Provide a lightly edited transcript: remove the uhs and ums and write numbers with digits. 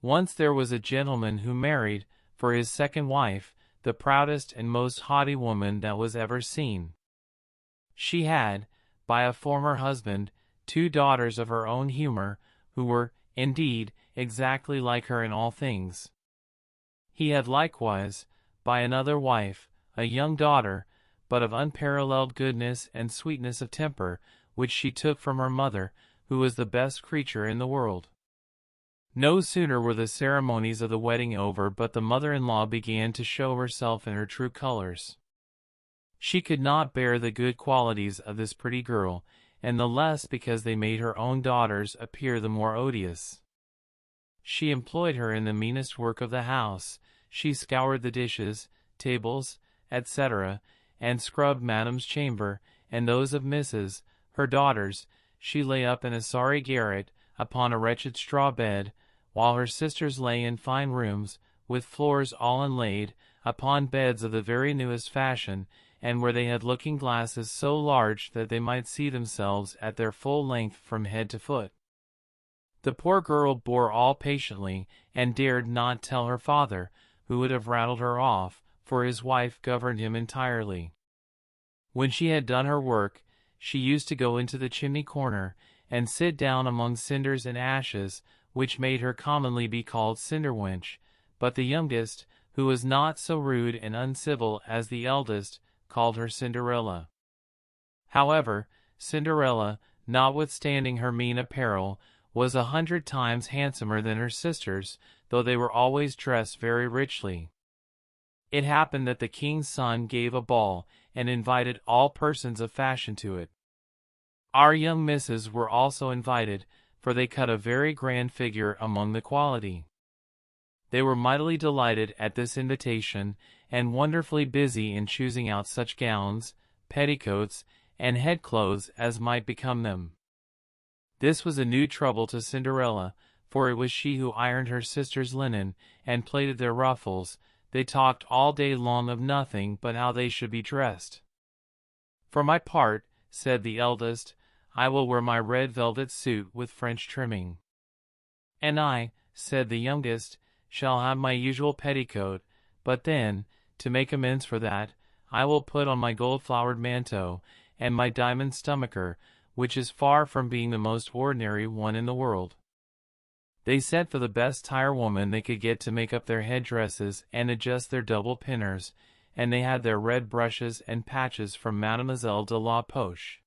Once there was a gentleman who married, for his second wife, the proudest and most haughty woman that was ever seen. She had, by a former husband, 2 daughters of her own humor, who were, indeed, exactly like her in all things. He had likewise, by another wife, a young daughter, but of unparalleled goodness and sweetness of temper, which she took from her mother, who was the best creature in the world. No sooner were the ceremonies of the wedding over but the mother-in-law began to show herself in her true colors. She could not bear the good qualities of this pretty girl, and the less because they made her own daughters appear the more odious. She employed her in the meanest work of the house. She scoured the dishes, tables, etc., and scrubbed Madame's chamber, and those of Mrs., her daughters. She lay up in a sorry garret, upon a wretched straw bed, while her sisters lay in fine rooms, with floors all inlaid, upon beds of the very newest fashion, and where they had looking-glasses so large that they might see themselves at their full length from head to foot. The poor girl bore all patiently, and dared not tell her father, who would have rattled her off, for his wife governed him entirely. When she had done her work, she used to go into the chimney-corner, and sit down among cinders and ashes, which made her commonly be called Cinderwench, but the youngest, who was not so rude and uncivil as the eldest, called her Cinderella. However, Cinderella, notwithstanding her mean apparel, was 100 times handsomer than her sisters, though they were always dressed very richly. It happened that the king's son gave a ball, and invited all persons of fashion to it. Our young misses were also invited, for they cut a very grand figure among the quality. They were mightily delighted at this invitation, and wonderfully busy in choosing out such gowns, petticoats, and head-clothes as might become them. This was a new trouble to Cinderella, for it was she who ironed her sisters' linen, and plaited their ruffles. They talked all day long of nothing but how they should be dressed. "For my part," said the eldest, "I will wear my red velvet suit with French trimming." "And I," said the youngest, "shall have my usual petticoat, but then, to make amends for that, I will put on my gold-flowered manteau, and my diamond stomacher, which is far from being the most ordinary one in the world." They sent for the best tire-woman they could get to make up their head-dresses and adjust their double pinners, and they had their red brushes and patches from Mademoiselle de la Poche.